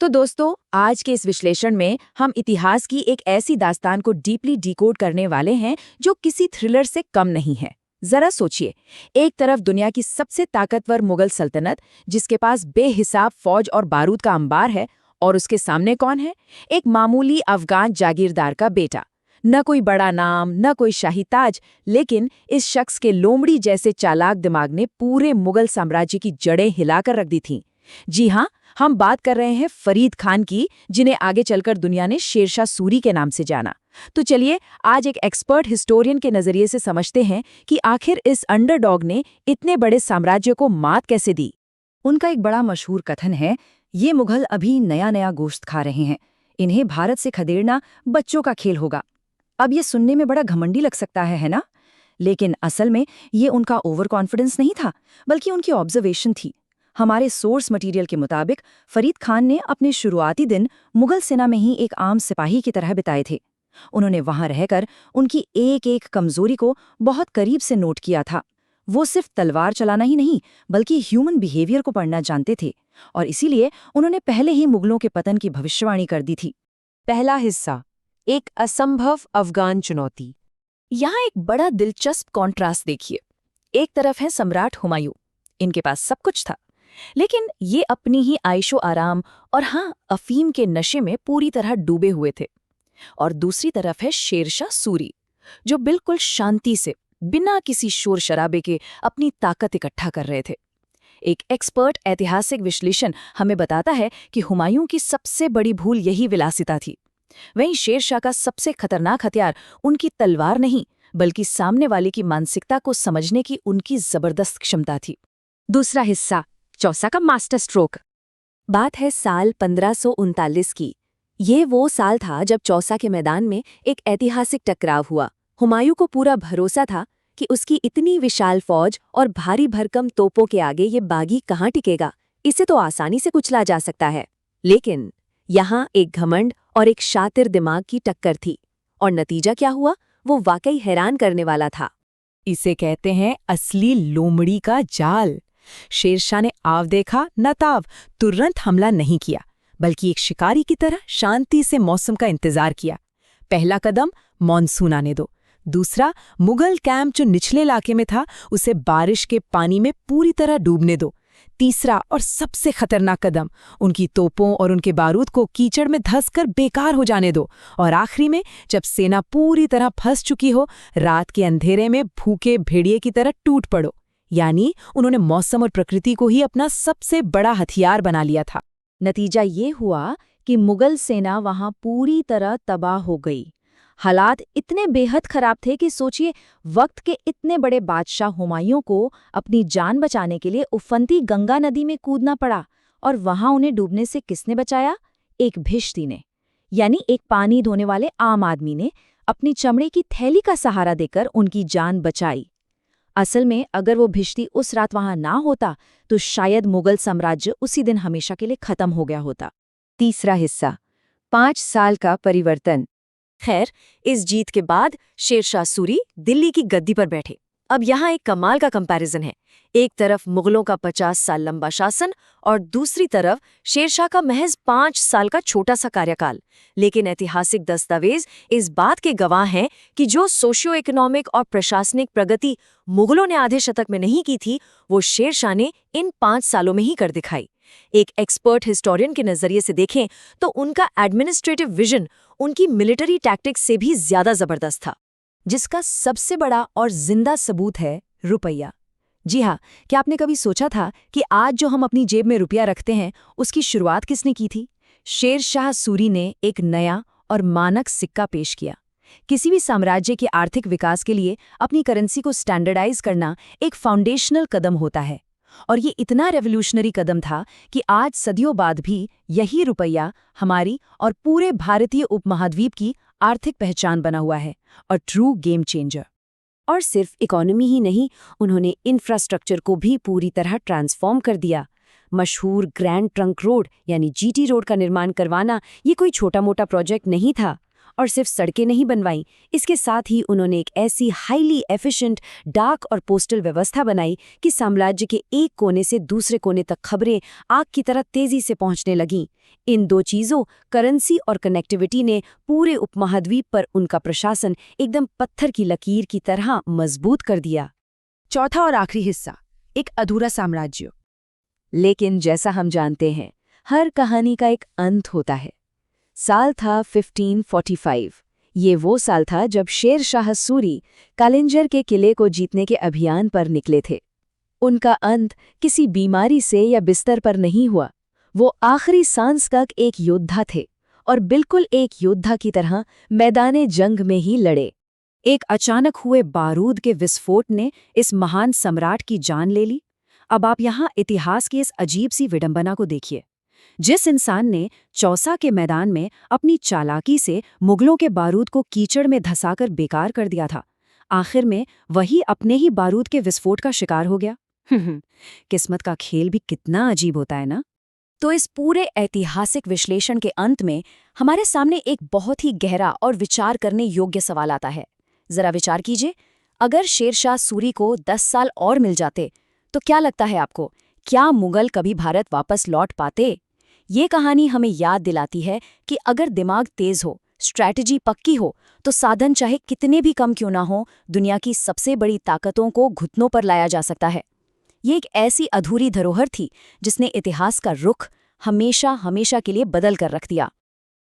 तो दोस्तों, आज के इस विश्लेषण में हम इतिहास की एक ऐसी दास्तान को डीपली डिकोड करने वाले हैं जो किसी थ्रिलर से कम नहीं है। जरा सोचिए, एक तरफ दुनिया की सबसे ताकतवर मुगल सल्तनत, जिसके पास बेहिसाब फौज और बारूद का अंबार है, और उसके सामने कौन है? एक मामूली अफगान जागीरदार का बेटा। न कोई बड़ा नाम, न कोई शाही ताज, लेकिन इस शख्स के लोमड़ी जैसे चालाक दिमाग ने पूरे मुगल साम्राज्य की जड़ें हिलाकर रख दी थीं। जी हाँ, हम बात कर रहे हैं फरीद खान की, जिन्हें आगे चलकर दुनिया ने शेरशाह सूरी के नाम से जाना। तो चलिए आज एक एक्सपर्ट हिस्टोरियन के नजरिए से समझते हैं कि आखिर इस अंडरडॉग ने इतने बड़े साम्राज्य को मात कैसे दी। उनका एक बड़ा मशहूर कथन है, ये मुगल अभी नया नया गोश्त खा रहे हैं, इन्हें भारत से खदेड़ना बच्चों का खेल होगा। अब ये सुनने में बड़ा घमंडी लग सकता है ना? लेकिन असल में ये उनका ओवर कॉन्फिडेंस नहीं था, बल्कि उनकी ऑब्जर्वेशन थी। हमारे सोर्स मटेरियल के मुताबिक फरीद खान ने अपने शुरुआती दिन मुगल सेना में ही एक आम सिपाही की तरह बिताए थे। उन्होंने वहां रहकर उनकी एक एक कमजोरी को बहुत करीब से नोट किया था। वो सिर्फ तलवार चलाना ही नहीं, बल्कि ह्यूमन बिहेवियर को पढ़ना जानते थे, और इसीलिए उन्होंने पहले ही मुगलों के पतन की भविष्यवाणी कर दी थी। पहला हिस्सा, एक असंभव अफगान चुनौती। यहाँ एक बड़ा दिलचस्प कॉन्ट्रास्ट देखिए। एक तरफ है सम्राट हुमायूं, इनके पास सब कुछ था, लेकिन ये अपनी ही आयशो आराम और अफीम के नशे में पूरी तरह डूबे हुए थे। और दूसरी तरफ है शेरशाह सूरी, जो बिल्कुल शांति से, बिना किसी शोर शराबे के अपनी ताकत इकट्ठा कर रहे थे। एक एक्सपर्ट ऐतिहासिक विश्लेषण हमें बताता है कि हुमायूं की सबसे बड़ी भूल यही विलासिता थी। वहीं शेरशाह का सबसे खतरनाक हथियार उनकी तलवार नहीं, बल्कि सामने वाले की मानसिकता को समझने की उनकी जबरदस्त क्षमता थी। दूसरा हिस्सा, चौसा का मास्टर स्ट्रोक। बात है साल 1539 की। ये वो साल था जब चौसा के मैदान में एक ऐतिहासिक टकराव हुआ। हुमायूं को पूरा भरोसा था कि उसकी इतनी विशाल फौज और भारी भरकम तोपों के आगे ये बागी कहाँ टिकेगा, इसे तो आसानी से कुचला जा सकता है। लेकिन यहाँ एक घमंड और एक शातिर दिमाग की टक्कर थी, और नतीजा क्या हुआ वो वाकई हैरान करने वाला था। इसे कहते हैं असली लोमड़ी का जाल। शेरशाह ने आव देखा न ताव, तुरंत हमला नहीं किया, बल्कि एक शिकारी की तरह शांति से मौसम का इंतजार किया। पहला कदम, मॉनसून आने दो। दूसरा, मुगल कैंप जो निचले इलाके में था उसे बारिश के पानी में पूरी तरह डूबने दो। तीसरा और सबसे खतरनाक कदम, उनकी तोपों और उनके बारूद को कीचड़ में धंसकर बेकार हो जाने दो। और आखिरी में, जब सेना पूरी तरह फंस चुकी हो, रात के अंधेरे में भूखे भेड़िए की तरह टूट पड़ो। यानी उन्होंने मौसम और प्रकृति को ही अपना सबसे बड़ा हथियार बना लिया था। नतीजा ये हुआ कि मुगल सेना वहां पूरी तरह तबाह हो गई। हालात इतने बेहद खराब थे कि सोचिए, वक्त के इतने बड़े बादशाह हुमायूं को अपनी जान बचाने के लिए उफनती गंगा नदी में कूदना पड़ा, और वहां उन्हें डूबने से किसने बचाया? एक भिश्ती ने, यानी एक पानी धोने वाले आम आदमी ने अपनी चमड़े की थैली का सहारा देकर उनकी जान बचाई। असल में अगर वो भिश्ती उस रात वहां ना होता तो शायद मुगल साम्राज्य उसी दिन हमेशा के लिए खत्म हो गया होता। तीसरा हिस्सा, 5 साल का परिवर्तन। खैर, इस जीत के बाद शेरशाह सूरी दिल्ली की गद्दी पर बैठे। अब यहाँ एक कमाल का कंपैरिजन है। एक तरफ मुगलों का 50 साल लंबा शासन और दूसरी तरफ शेरशाह का महज 5 साल का छोटा सा कार्यकाल। लेकिन ऐतिहासिक दस्तावेज इस बात के गवाह हैं कि जो सोशियो इकोनॉमिक और प्रशासनिक प्रगति मुगलों ने आधे शतक में नहीं की थी, वो शेरशाह ने इन 5 सालों में ही कर दिखाई। एक एक्सपर्ट हिस्टोरियन के नजरिए से देखें तो उनका एडमिनिस्ट्रेटिव विजन उनकी मिलिट्री टैक्टिक्स से भी ज्यादा जबरदस्त था, जिसका सबसे बड़ा और जिंदा सबूत है रुपया। जी हाँ, क्या आपने कभी सोचा था कि आज जो हम अपनी जेब में रुपया रखते हैं, उसकी शुरुआत किसने की थी? शेरशाह सूरी ने एक नया और मानक सिक्का पेश किया। किसी भी साम्राज्य के आर्थिक विकास के लिए अपनी करेंसी को स्टैंडर्डाइज करना एक फाउंडेशनल कदम होता है, और ये इतना रेवोल्यूशनरी कदम था कि आज सदियों बाद भी यही रुपया हमारी और पूरे भारतीय उपमहाद्वीप की आर्थिक पहचान बना हुआ है, और ट्रू गेम चेंजर। और सिर्फ इकोनॉमी ही नहीं, उन्होंने इंफ्रास्ट्रक्चर को भी पूरी तरह ट्रांसफॉर्म कर दिया। मशहूर ग्रैंड ट्रंक रोड यानी जीटी रोड का निर्माण करवाना ये कोई छोटा मोटा प्रोजेक्ट नहीं था, और सिर्फ सड़कें नहीं बनवाई, इसके साथ ही उन्होंने एक ऐसी हाईली एफिशिएंट डाक और पोस्टल व्यवस्था बनाई कि साम्राज्य के एक कोने से दूसरे कोने तक खबरें आग की तरह तेजी से पहुंचने लगीं। इन दो चीज़ों, करेंसी और कनेक्टिविटी, ने पूरे उपमहाद्वीप पर उनका प्रशासन एकदम पत्थर की लकीर की तरह मजबूत कर दिया। चौथा और आखिरी हिस्सा, एक अधूरा साम्राज्य। लेकिन जैसा हम जानते हैं, हर कहानी का एक अंत होता है। साल था 1545। ये वो साल था जब शेर शाह सूरी कालिंजर के किले को जीतने के अभियान पर निकले थे। उनका अंत किसी बीमारी से या बिस्तर पर नहीं हुआ। वो आखिरी सांस तक एक योद्धा थे और बिल्कुल एक योद्धा की तरह मैदाने जंग में ही लड़े। एक अचानक हुए बारूद के विस्फोट ने इस महान सम्राट की जान ले ली। अब आप यहाँ इतिहास की इस अजीब सी विडंबना को देखिए। जिस इंसान ने चौसा के मैदान में अपनी चालाकी से मुगलों के बारूद को कीचड़ में धंसाकर बेकार कर दिया था, आखिर में वही अपने ही बारूद के विस्फोट का शिकार हो गया। किस्मत का खेल भी कितना अजीब होता है ना। तो इस पूरे ऐतिहासिक विश्लेषण के अंत में हमारे सामने एक बहुत ही गहरा और विचार करने योग्य सवाल आता है। जरा विचार कीजिए, अगर शेरशाह सूरी को 10 साल और मिल जाते तो क्या लगता है आपको, क्या मुगल कभी भारत वापस लौट पाते? ये कहानी हमें याद दिलाती है कि अगर दिमाग तेज हो, स्ट्रैटेजी पक्की हो, तो साधन चाहे कितने भी कम क्यों ना हो, दुनिया की सबसे बड़ी ताकतों को घुटनों पर लाया जा सकता है। ये एक ऐसी अधूरी धरोहर थी जिसने इतिहास का रुख हमेशा हमेशा के लिए बदल कर रख दिया।